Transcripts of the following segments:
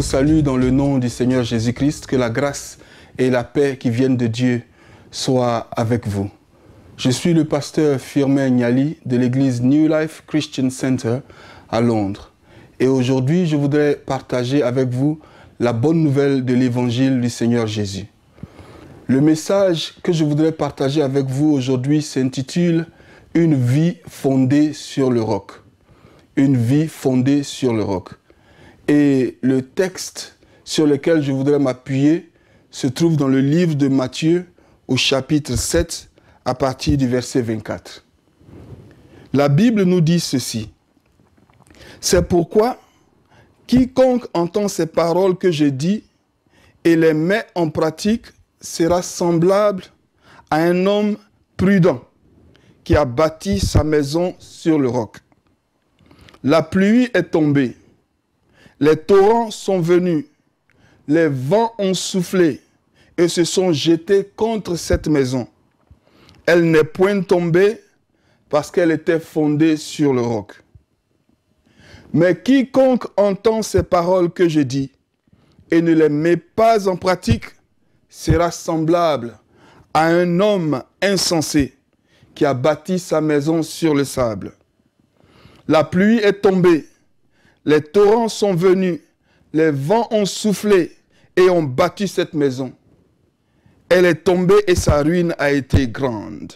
salue dans le nom du Seigneur Jésus-Christ, que la grâce et la paix qui viennent de Dieu soient avec vous. Je suis le pasteur Firmin Niali de l'église New Life Christian Center à Londres. Et aujourd'hui, je voudrais partager avec vous la bonne nouvelle de l'évangile du Seigneur Jésus. Le message que je voudrais partager avec vous aujourd'hui s'intitule « Une vie fondée sur le roc ». Une vie fondée sur le roc. Et le texte sur lequel je voudrais m'appuyer se trouve dans le livre de Matthieu au chapitre 7 à partir du verset 24. La Bible nous dit ceci. « C'est pourquoi quiconque entend ces paroles que je dis et les met en pratique sera semblable à un homme prudent qui a bâti sa maison sur le roc. La pluie est tombée, les torrents sont venus, les vents ont soufflé et se sont jetés contre cette maison. Elle n'est point tombée parce qu'elle était fondée sur le roc. Mais quiconque entend ces paroles que je dis et ne les met pas en pratique sera semblable à un homme insensé qui a bâti sa maison sur le sable. La pluie est tombée, les torrents sont venus, les vents ont soufflé et ont battu cette maison. Elle est tombée et sa ruine a été grande. »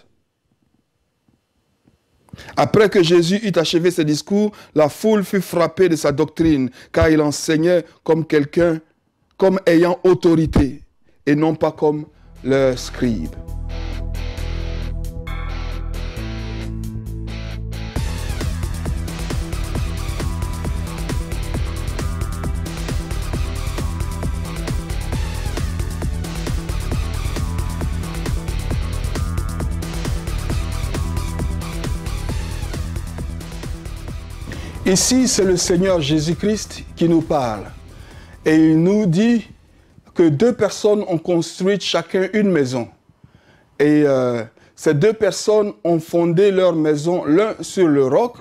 Après que Jésus eut achevé ses discours, la foule fut frappée de sa doctrine, car il enseignait comme quelqu'un, comme ayant autorité, et non pas comme leur scribe. Ici, c'est le Seigneur Jésus-Christ qui nous parle. Et il nous dit que deux personnes ont construit chacun une maison. Et ces deux personnes ont fondé leur maison, l'un sur le roc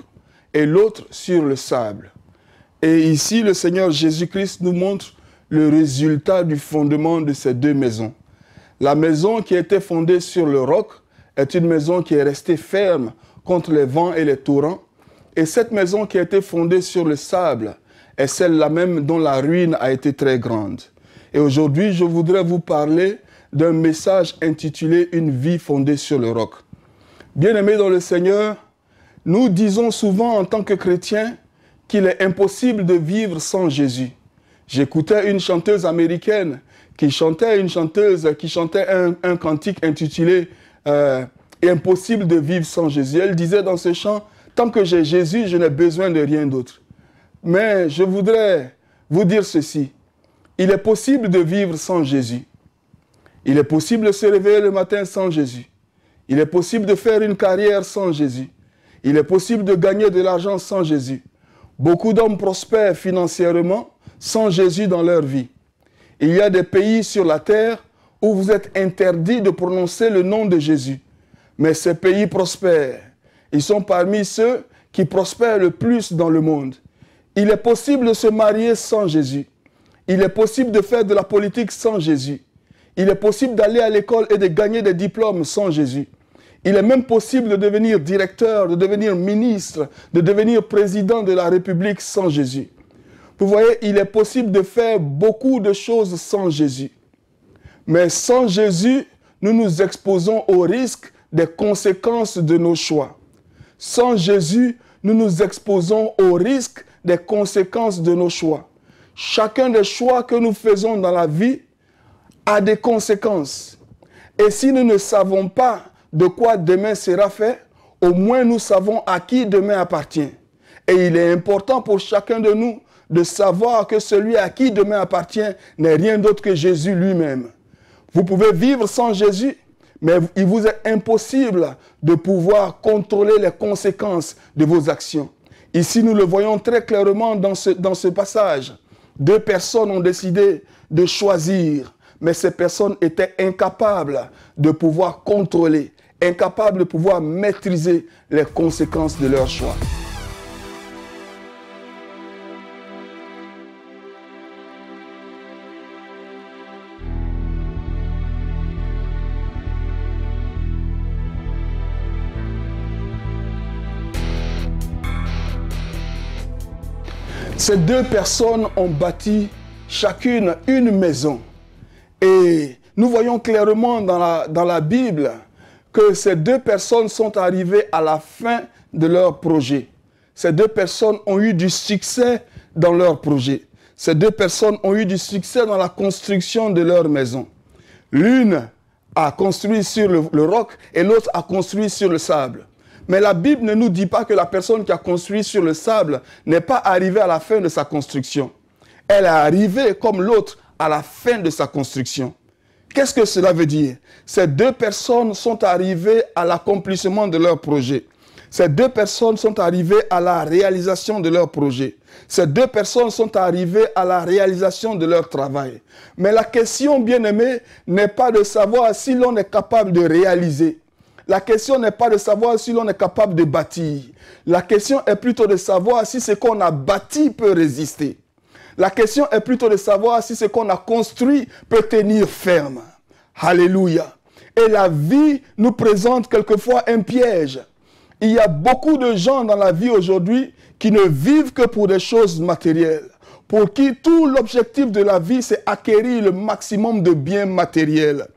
et l'autre sur le sable. Et ici, le Seigneur Jésus-Christ nous montre le résultat du fondement de ces deux maisons. La maison qui a été fondée sur le roc est une maison qui est restée ferme contre les vents et les torrents. Et cette maison qui a été fondée sur le sable est celle-là même dont la ruine a été très grande. Et aujourd'hui, je voudrais vous parler d'un message intitulé « Une vie fondée sur le roc ». Bien-aimés dans le Seigneur, nous disons souvent en tant que chrétiens qu'il est impossible de vivre sans Jésus. J'écoutais une chanteuse américaine qui chantait un cantique intitulé « Impossible de vivre sans Jésus ». Elle disait dans ce chant: tant que j'ai Jésus, je n'ai besoin de rien d'autre. Mais je voudrais vous dire ceci. Il est possible de vivre sans Jésus. Il est possible de se réveiller le matin sans Jésus. Il est possible de faire une carrière sans Jésus. Il est possible de gagner de l'argent sans Jésus. Beaucoup d'hommes prospèrent financièrement sans Jésus dans leur vie. Il y a des pays sur la terre où vous êtes interdit de prononcer le nom de Jésus. Mais ces pays prospèrent. Ils sont parmi ceux qui prospèrent le plus dans le monde. Il est possible de se marier sans Jésus. Il est possible de faire de la politique sans Jésus. Il est possible d'aller à l'école et de gagner des diplômes sans Jésus. Il est même possible de devenir directeur, de devenir ministre, de devenir président de la République sans Jésus. Vous voyez, il est possible de faire beaucoup de choses sans Jésus. Mais sans Jésus, nous nous exposons au risque des conséquences de nos choix. Sans Jésus, nous nous exposons au risque des conséquences de nos choix. Chacun des choix que nous faisons dans la vie a des conséquences. Et si nous ne savons pas de quoi demain sera fait, au moins nous savons à qui demain appartient. Et il est important pour chacun de nous de savoir que celui à qui demain appartient n'est rien d'autre que Jésus lui-même. Vous pouvez vivre sans Jésus, mais il vous est impossible de pouvoir contrôler les conséquences de vos actions. Ici, nous le voyons très clairement dans ce passage. Deux personnes ont décidé de choisir, mais ces personnes étaient incapables de pouvoir contrôler, incapables de pouvoir maîtriser les conséquences de leur choix. Ces deux personnes ont bâti chacune une maison. Et nous voyons clairement dans la Bible que ces deux personnes sont arrivées à la fin de leur projet. Ces deux personnes ont eu du succès dans leur projet. Ces deux personnes ont eu du succès dans la construction de leur maison. L'une a construit sur le roc et l'autre a construit sur le sable. Mais la Bible ne nous dit pas que la personne qui a construit sur le sable n'est pas arrivée à la fin de sa construction. Elle est arrivée comme l'autre à la fin de sa construction. Qu'est-ce que cela veut dire? Ces deux personnes sont arrivées à l'accomplissement de leur projet. Ces deux personnes sont arrivées à la réalisation de leur projet. Ces deux personnes sont arrivées à la réalisation de leur travail. Mais la question, bien-aimée, n'est pas de savoir si l'on est capable de réaliser. La question n'est pas de savoir si l'on est capable de bâtir. La question est plutôt de savoir si ce qu'on a bâti peut résister. La question est plutôt de savoir si ce qu'on a construit peut tenir ferme. Alléluia. Et la vie nous présente quelquefois un piège. Il y a beaucoup de gens dans la vie aujourd'hui qui ne vivent que pour des choses matérielles. Pour qui tout l'objectif de la vie, c'est acquérir le maximum de biens matériels.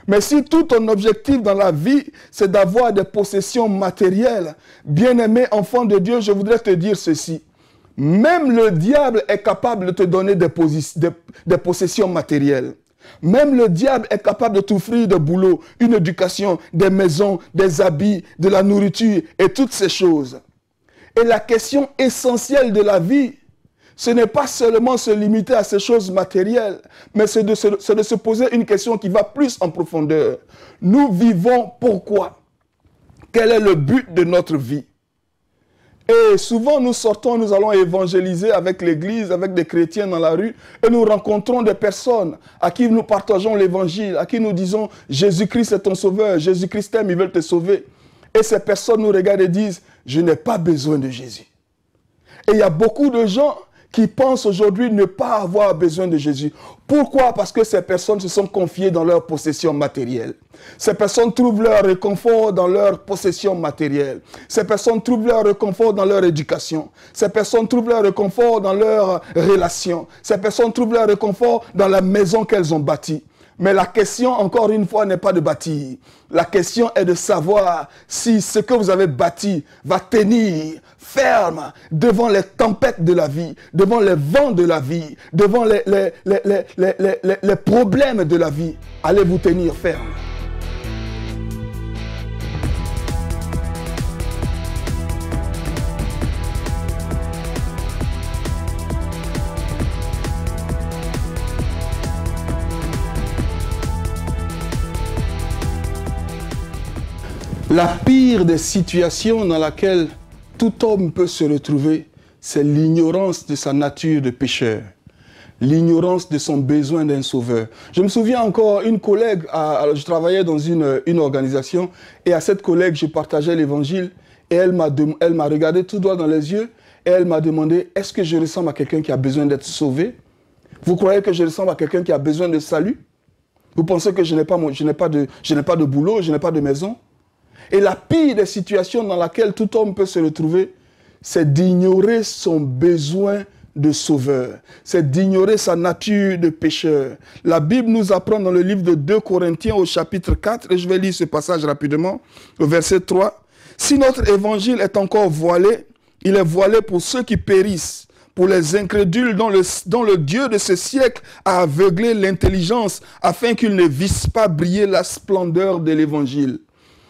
Mais si tout ton objectif dans la vie, c'est d'avoir des possessions matérielles, bien-aimé enfant de Dieu, je voudrais te dire ceci. Même le diable est capable de te donner des possessions matérielles. Même le diable est capable de t'offrir de boulot, une éducation, des maisons, des habits, de la nourriture et toutes ces choses. Et la question essentielle de la vie, ce n'est pas seulement se limiter à ces choses matérielles, mais c'est de se poser une question qui va plus en profondeur. Nous vivons pourquoi? Quel est le but de notre vie? Et souvent nous sortons, nous allons évangéliser avec l'église, avec des chrétiens dans la rue, et nous rencontrons des personnes à qui nous partageons l'évangile, à qui nous disons Jésus-Christ est ton sauveur, Jésus-Christ t'aime, il veut te sauver. Et ces personnes nous regardent et disent je n'ai pas besoin de Jésus. Et il y a beaucoup de gens qui pensent aujourd'hui ne pas avoir besoin de Jésus. Pourquoi? Parce que ces personnes se sont confiées dans leurs possessions matérielles. Ces personnes trouvent leur réconfort dans leurs possessions matérielles. Ces personnes trouvent leur réconfort dans leur éducation. Ces personnes trouvent leur réconfort dans leurs relations. Ces personnes trouvent leur réconfort dans la maison qu'elles ont bâtie. Mais la question, encore une fois, n'est pas de bâtir. La question est de savoir si ce que vous avez bâti va tenir ferme devant les tempêtes de la vie, devant les vents de la vie, devant les problèmes de la vie. Allez-vous tenir ferme? La pire des situations dans laquelle tout homme peut se retrouver, c'est l'ignorance de sa nature de pécheur. L'ignorance de son besoin d'un sauveur. Je me souviens encore, une collègue, je travaillais dans une organisation, et à cette collègue, je partageais l'évangile, et elle m'a regardé tout droit dans les yeux, et elle m'a demandé, est-ce que je ressemble à quelqu'un qui a besoin d'être sauvé? Vous croyez que je ressemble à quelqu'un qui a besoin de salut? Vous pensez que je n'ai pas de boulot, je n'ai pas de maison? Et la pire des situations dans laquelle tout homme peut se retrouver, c'est d'ignorer son besoin de sauveur. C'est d'ignorer sa nature de pécheur. La Bible nous apprend dans le livre de 2 Corinthiens au chapitre 4, et je vais lire ce passage rapidement, au verset 3. « Si notre évangile est encore voilé, il est voilé pour ceux qui périssent, pour les incrédules dont le Dieu de ce siècle a aveuglé l'intelligence, afin qu'ils ne vissent pas briller la splendeur de l'évangile. »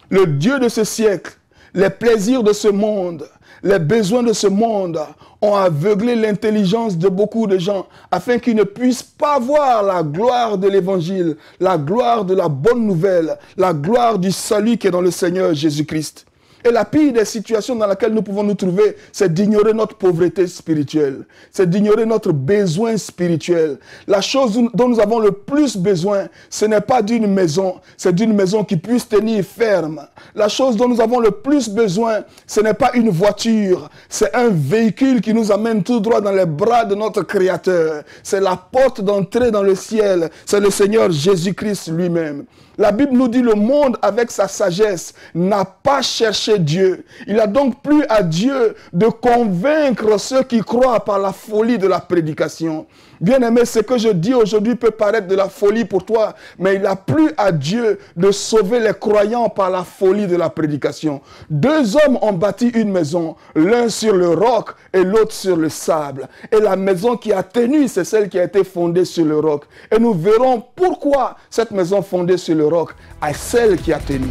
Le Dieu de ce siècle, les plaisirs de ce monde, les besoins de ce monde ont aveuglé l'intelligence de beaucoup de gens afin qu'ils ne puissent pas voir la gloire de l'évangile, la gloire de la bonne nouvelle, la gloire du salut qui est dans le Seigneur Jésus-Christ. Et la pire des situations dans laquelle nous pouvons nous trouver, c'est d'ignorer notre pauvreté spirituelle. C'est d'ignorer notre besoin spirituel. La chose dont nous avons le plus besoin, ce n'est pas d'une maison, c'est d'une maison qui puisse tenir ferme. La chose dont nous avons le plus besoin, ce n'est pas une voiture, c'est un véhicule qui nous amène tout droit dans les bras de notre Créateur. C'est la porte d'entrée dans le ciel, c'est le Seigneur Jésus-Christ lui-même. La Bible nous dit le monde avec sa sagesse n'a pas cherché chez Dieu. Il a donc plu à Dieu de convaincre ceux qui croient par la folie de la prédication. Bien-aimé, ce que je dis aujourd'hui peut paraître de la folie pour toi, mais il a plu à Dieu de sauver les croyants par la folie de la prédication. 2 hommes ont bâti une maison, l'un sur le roc et l'autre sur le sable. Et la maison qui a tenu, c'est celle qui a été fondée sur le roc. Et nous verrons pourquoi cette maison fondée sur le roc est celle qui a tenu.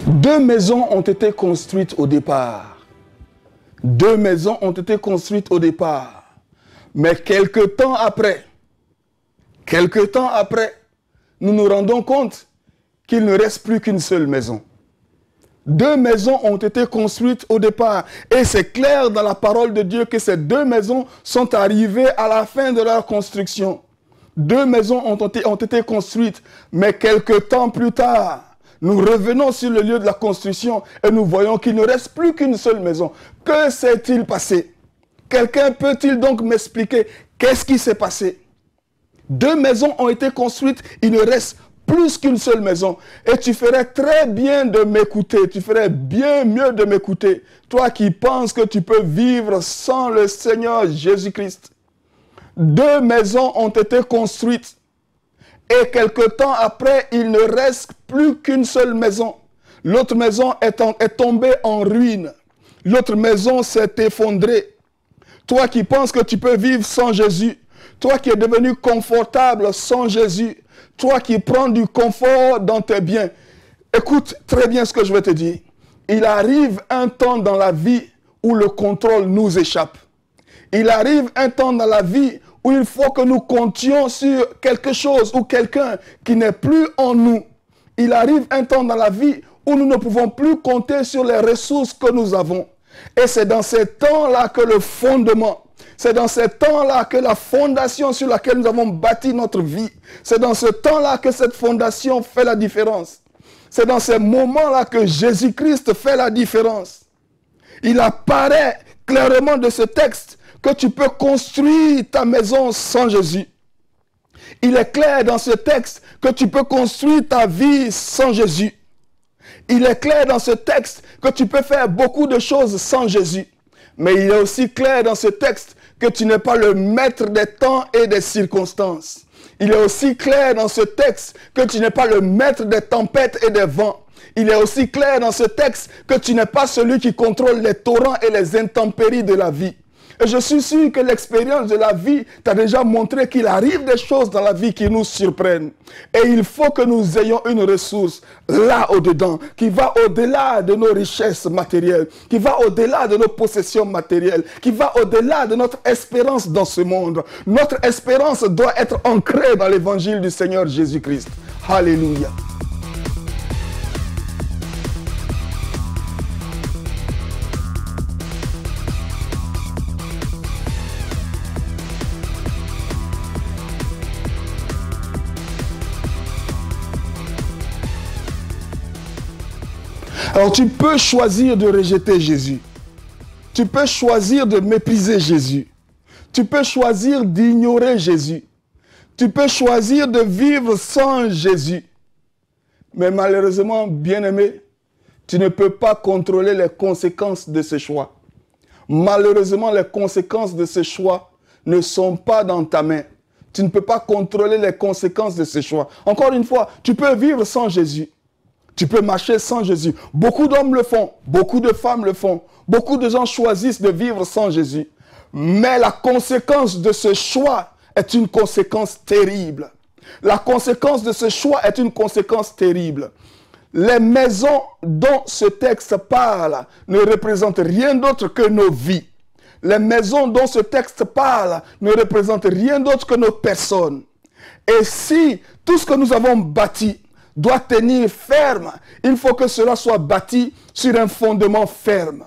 Deux maisons ont été construites au départ. 2 maisons ont été construites au départ. Mais quelque temps après, nous nous rendons compte qu'il ne reste plus qu'une seule maison. 2 maisons ont été construites au départ. Et c'est clair dans la parole de Dieu que ces 2 maisons sont arrivées à la fin de leur construction. 2 maisons ont été construites, mais quelque temps plus tard, nous revenons sur le lieu de la construction et nous voyons qu'il ne reste plus qu'une seule maison. Que s'est-il passé? Quelqu'un peut-il donc m'expliquer qu'est-ce qui s'est passé? 2 maisons ont été construites, il ne reste plus qu'une seule maison. Et tu ferais très bien de m'écouter, tu ferais bien mieux de m'écouter. Toi qui penses que tu peux vivre sans le Seigneur Jésus-Christ. 2 maisons ont été construites. Et quelque temps après, il ne reste plus qu'une seule maison. L'autre maison est tombée en ruine. L'autre maison s'est effondrée. Toi qui penses que tu peux vivre sans Jésus, toi qui es devenu confortable sans Jésus, toi qui prends du confort dans tes biens, écoute très bien ce que je vais te dire. Il arrive un temps dans la vie où le contrôle nous échappe. Il arrive un temps dans la vie où il faut que nous comptions sur quelque chose ou quelqu'un qui n'est plus en nous. Il arrive un temps dans la vie où nous ne pouvons plus compter sur les ressources que nous avons. Et c'est dans ces temps-là que le fondement, c'est dans ces temps-là que la fondation sur laquelle nous avons bâti notre vie, c'est dans ce temps-là que cette fondation fait la différence. C'est dans ces moments-là que Jésus-Christ fait la différence. Il apparaît clairement de ce texte que tu peux construire ta maison sans Jésus. Il est clair dans ce texte que tu peux construire ta vie sans Jésus. Il est clair dans ce texte que tu peux faire beaucoup de choses sans Jésus. Mais il est aussi clair dans ce texte que tu n'es pas le maître des temps et des circonstances. Il est aussi clair dans ce texte que tu n'es pas le maître des tempêtes et des vents. Il est aussi clair dans ce texte que tu n'es pas celui qui contrôle les torrents et les intempéries de la vie. Et je suis sûr que l'expérience de la vie t'a déjà montré qu'il arrive des choses dans la vie qui nous surprennent. Et il faut que nous ayons une ressource là au-dedans, qui va au-delà de nos richesses matérielles, qui va au-delà de nos possessions matérielles, qui va au-delà de notre espérance dans ce monde. Notre espérance doit être ancrée dans l'évangile du Seigneur Jésus-Christ. Alléluia. Alors tu peux choisir de rejeter Jésus. Tu peux choisir de mépriser Jésus. Tu peux choisir d'ignorer Jésus. Tu peux choisir de vivre sans Jésus. Mais malheureusement, bien-aimé, tu ne peux pas contrôler les conséquences de ce choix. Malheureusement, les conséquences de ce choix ne sont pas dans ta main. Tu ne peux pas contrôler les conséquences de ce choix. Encore une fois, tu peux vivre sans Jésus. Tu peux marcher sans Jésus. Beaucoup d'hommes le font, beaucoup de femmes le font. Beaucoup de gens choisissent de vivre sans Jésus. Mais la conséquence de ce choix est une conséquence terrible. La conséquence de ce choix est une conséquence terrible. Les maisons dont ce texte parle ne représentent rien d'autre que nos vies. Les maisons dont ce texte parle ne représentent rien d'autre que nos personnes. Et si tout ce que nous avons bâti doit tenir ferme, il faut que cela soit bâti sur un fondement ferme.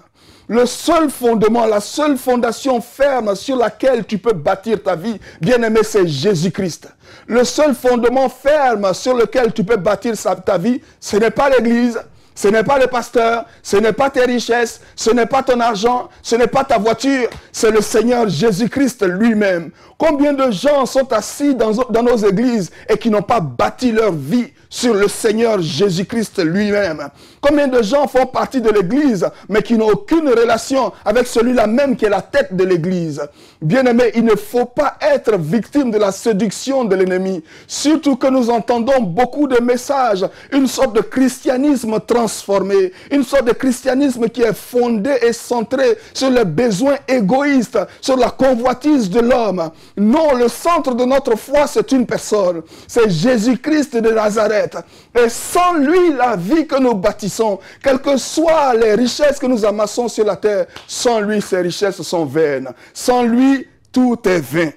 Le seul fondement, la seule fondation ferme sur laquelle tu peux bâtir ta vie, bien-aimé, c'est Jésus-Christ. Le seul fondement ferme sur lequel tu peux bâtir ta vie, ce n'est pas l'Église, Ce n'est pas le pasteur, ce n'est pas tes richesses, ce n'est pas ton argent, ce n'est pas ta voiture, c'est le Seigneur Jésus-Christ lui-même. Combien de gens sont assis dans nos églises et qui n'ont pas bâti leur vie sur le Seigneur Jésus-Christ lui-même? Combien de gens font partie de l'église mais qui n'ont aucune relation avec celui-là même qui est la tête de l'église? Bien-aimés, il ne faut pas être victime de la séduction de l'ennemi. Surtout que nous entendons beaucoup de messages, une sorte de christianisme transformé, une sorte de christianisme qui est fondé et centré sur les besoins égoïstes, sur la convoitise de l'homme. Non, le centre de notre foi, c'est une personne. C'est Jésus-Christ de Nazareth. Et sans lui, la vie que nous bâtissons, quelles que soient les richesses que nous amassons sur la terre, sans lui, ces richesses sont vaines. Sans lui, tout est vain.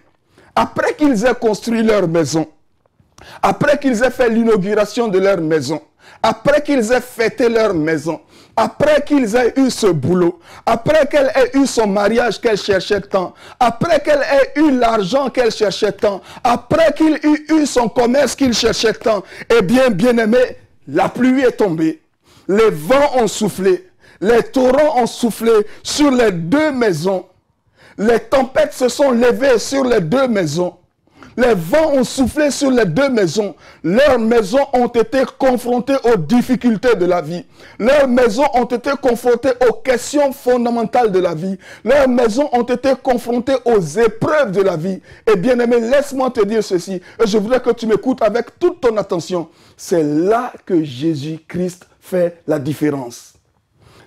Après qu'ils aient construit leur maison, après qu'ils aient fait l'inauguration de leur maison, après qu'ils aient fêté leur maison, après qu'ils aient eu ce boulot, après qu'elle ait eu son mariage qu'elle cherchait tant, après qu'elle ait eu l'argent qu'elle cherchait tant, après qu'il ait eu son commerce qu'il cherchait tant, eh bien, bien-aimé, la pluie est tombée, les vents ont soufflé, les torrents ont soufflé sur les deux maisons, les tempêtes se sont levées sur les deux maisons. Les vents ont soufflé sur les deux maisons. Leurs maisons ont été confrontées aux difficultés de la vie. Leurs maisons ont été confrontées aux questions fondamentales de la vie. Leurs maisons ont été confrontées aux épreuves de la vie. Et bien aimé, laisse-moi te dire ceci. Et je voudrais que tu m'écoutes avec toute ton attention. C'est là que Jésus-Christ fait la différence.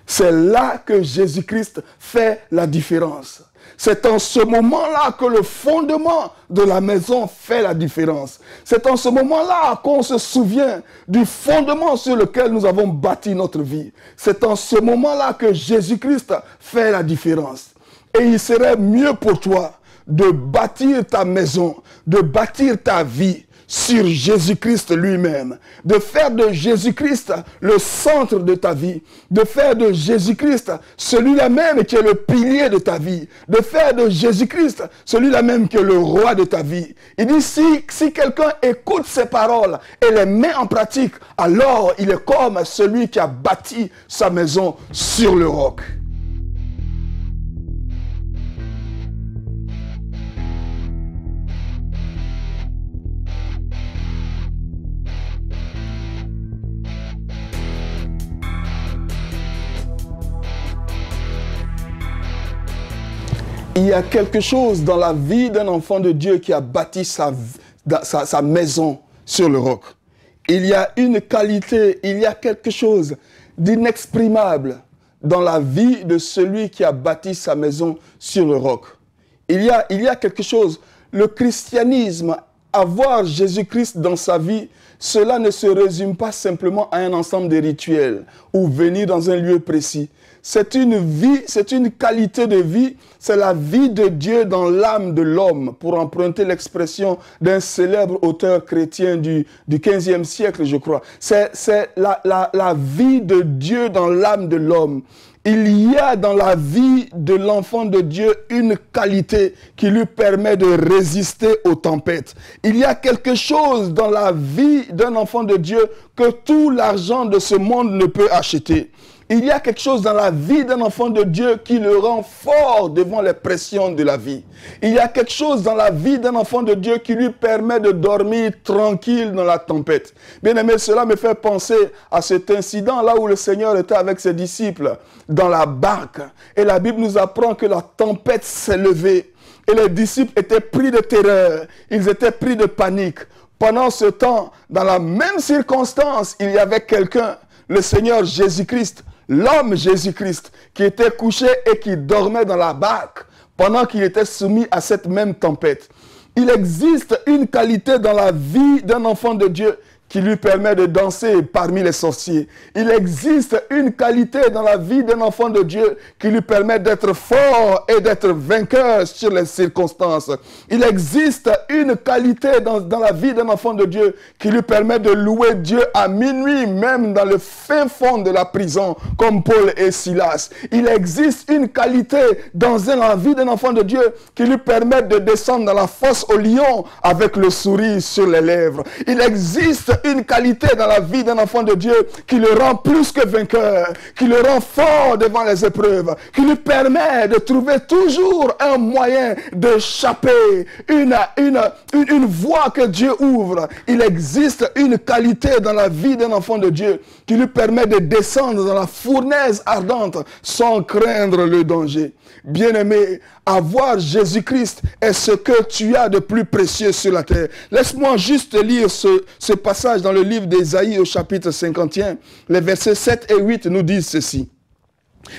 C'est là que Jésus-Christ fait la différence. C'est en ce moment-là que le fondement de la maison fait la différence. C'est en ce moment-là qu'on se souvient du fondement sur lequel nous avons bâti notre vie. C'est en ce moment-là que Jésus-Christ fait la différence. Et il serait mieux pour toi de bâtir ta maison, de bâtir ta vie sur Jésus-Christ lui-même, de faire de Jésus-Christ le centre de ta vie, de faire de Jésus-Christ celui-là même qui est le pilier de ta vie, de faire de Jésus-Christ celui-là même qui est le roi de ta vie. Il dit si quelqu'un écoute ces paroles et les met en pratique, alors il est comme celui qui a bâti sa maison sur le roc. Il y a quelque chose dans la vie d'un enfant de Dieu qui a bâti sa maison sur le roc. Il y a une qualité, il y a quelque chose d'inexprimable dans la vie de celui qui a bâti sa maison sur le roc. Il y a quelque chose, le christianisme, avoir Jésus-Christ dans sa vie, cela ne se résume pas simplement à un ensemble de rituels ou venir dans un lieu précis. C'est une vie, c'est une qualité de vie, c'est la vie de Dieu dans l'âme de l'homme, pour emprunter l'expression d'un célèbre auteur chrétien du 15e siècle, je crois. C'est la vie de Dieu dans l'âme de l'homme. Il y a dans la vie de l'enfant de Dieu une qualité qui lui permet de résister aux tempêtes. Il y a quelque chose dans la vie d'un enfant de Dieu que tout l'argent de ce monde ne peut acheter. Il y a quelque chose dans la vie d'un enfant de Dieu qui le rend fort devant les pressions de la vie. Il y a quelque chose dans la vie d'un enfant de Dieu qui lui permet de dormir tranquille dans la tempête. Bien aimé, cela me fait penser à cet incident là où le Seigneur était avec ses disciples dans la barque. Et la Bible nous apprend que la tempête s'est levée. Et les disciples étaient pris de terreur. Ils étaient pris de panique. Pendant ce temps, dans la même circonstance, il y avait quelqu'un, le Seigneur Jésus-Christ, l'homme Jésus-Christ, qui était couché et qui dormait dans la barque pendant qu'il était soumis à cette même tempête. Il existe une qualité dans la vie d'un enfant de Dieu qui lui permet de danser parmi les sorciers. Il existe une qualité dans la vie d'un enfant de Dieu qui lui permet d'être fort et d'être vainqueur sur les circonstances. Il existe une qualité dans la vie d'un enfant de Dieu qui lui permet de louer Dieu à minuit, même dans le fin fond de la prison, comme Paul et Silas. Il existe une qualité dans la vie d'un enfant de Dieu qui lui permet de descendre dans la fosse au lion avec le sourire sur les lèvres. Il existe une qualité dans la vie d'un enfant de Dieu qui le rend plus que vainqueur, qui le rend fort devant les épreuves, qui lui permet de trouver toujours un moyen d'échapper, une voie que Dieu ouvre. Il existe une qualité dans la vie d'un enfant de Dieu qui lui permet de descendre dans la fournaise ardente sans craindre le danger. Bien-aimé, avoir Jésus-Christ est ce que tu as de plus précieux sur la terre. Laisse-moi juste lire ce passage dans le livre d'Ésaïe au chapitre 51. Les versets 7 et 8 nous disent ceci.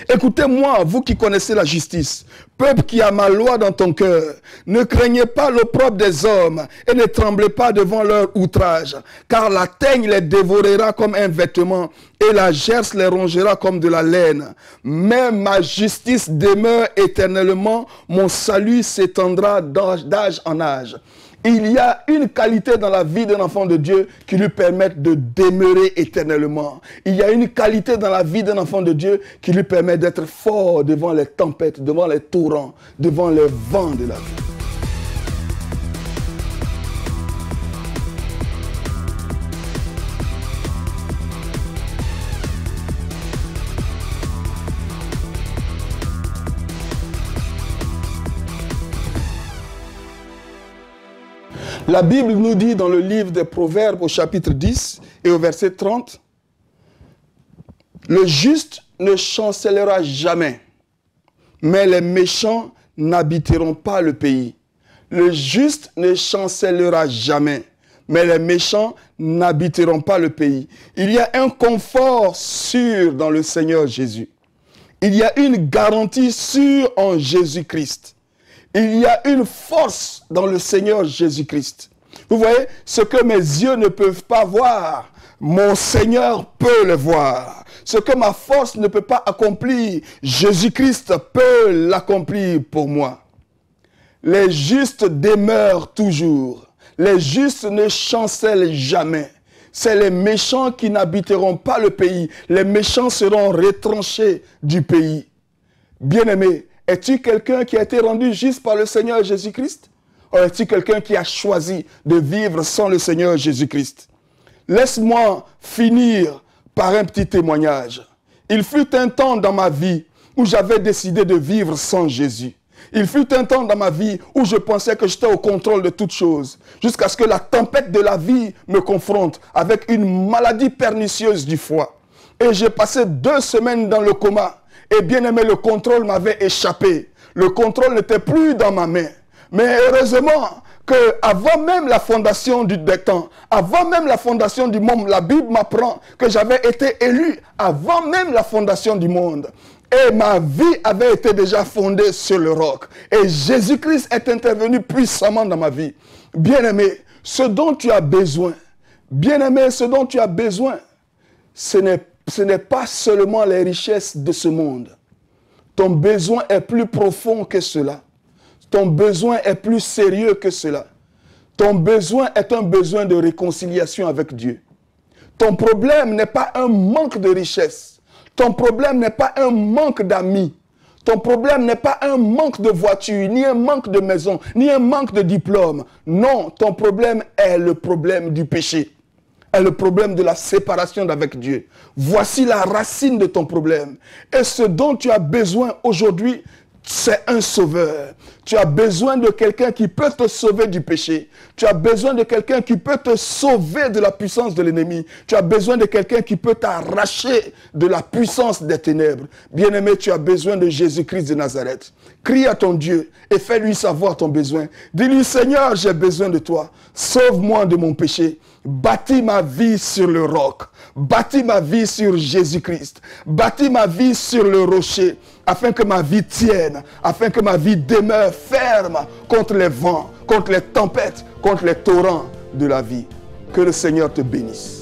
Écoutez-moi, vous qui connaissez la justice, peuple qui a ma loi dans ton cœur, ne craignez pas l'opprobre des hommes et ne tremblez pas devant leur outrage, car la teigne les dévorera comme un vêtement et la gerce les rongera comme de la laine. Mais ma justice demeure éternellement, mon salut s'étendra d'âge en âge. Il y a une qualité dans la vie d'un enfant de Dieu qui lui permet de demeurer éternellement. Il y a une qualité dans la vie d'un enfant de Dieu qui lui permet d'être fort devant les tempêtes, devant les torrents, devant les vents de la vie. La Bible nous dit dans le livre des Proverbes au chapitre 10 et au verset 30, « Le juste ne chancellera jamais, mais les méchants n'habiteront pas le pays. » Le juste ne chancellera jamais, mais les méchants n'habiteront pas le pays. Il y a un confort sûr dans le Seigneur Jésus. Il y a une garantie sûre en Jésus-Christ. Il y a une force dans le Seigneur Jésus-Christ. Vous voyez, ce que mes yeux ne peuvent pas voir, mon Seigneur peut le voir. Ce que ma force ne peut pas accomplir, Jésus-Christ peut l'accomplir pour moi. Les justes demeurent toujours. Les justes ne chancellent jamais. C'est les méchants qui n'habiteront pas le pays. Les méchants seront retranchés du pays. Bien-aimé, es-tu quelqu'un qui a été rendu juste par le Seigneur Jésus-Christ? Ou es-tu quelqu'un qui a choisi de vivre sans le Seigneur Jésus-Christ? Laisse-moi finir par un petit témoignage. Il fut un temps dans ma vie où j'avais décidé de vivre sans Jésus. Il fut un temps dans ma vie où je pensais que j'étais au contrôle de toutes choses, jusqu'à ce que la tempête de la vie me confronte avec une maladie pernicieuse du foie. Et j'ai passé 2 semaines dans le coma. Et bien aimé, le contrôle m'avait échappé. Le contrôle n'était plus dans ma main. Mais heureusement qu'avant même la fondation des temps, avant même la fondation du monde, la Bible m'apprend que j'avais été élu avant même la fondation du monde. Et ma vie avait été déjà fondée sur le roc. Et Jésus-Christ est intervenu puissamment dans ma vie. Bien-aimé, ce dont tu as besoin, bien-aimé, ce dont tu as besoin, ce n'est pas seulement les richesses de ce monde. Ton besoin est plus profond que cela. Ton besoin est plus sérieux que cela. Ton besoin est un besoin de réconciliation avec Dieu. Ton problème n'est pas un manque de richesse. Ton problème n'est pas un manque d'amis. Ton problème n'est pas un manque de voiture, ni un manque de maison, ni un manque de diplôme. Non, ton problème est le problème du péché. Est le problème de la séparation d'avec Dieu. Voici la racine de ton problème. Et ce dont tu as besoin aujourd'hui, c'est un sauveur. Tu as besoin de quelqu'un qui peut te sauver du péché. Tu as besoin de quelqu'un qui peut te sauver de la puissance de l'ennemi. Tu as besoin de quelqu'un qui peut t'arracher de la puissance des ténèbres. Bien-aimé, tu as besoin de Jésus-Christ de Nazareth. Crie à ton Dieu et fais-lui savoir ton besoin. Dis-lui, Seigneur, j'ai besoin de toi. Sauve-moi de mon péché. Bâtis ma vie sur le roc. Bâtis ma vie sur Jésus-Christ. Bâtis ma vie sur le rocher, afin que ma vie tienne, afin que ma vie demeure ferme contre les vents, contre les tempêtes, contre les torrents de la vie. Que le Seigneur te bénisse.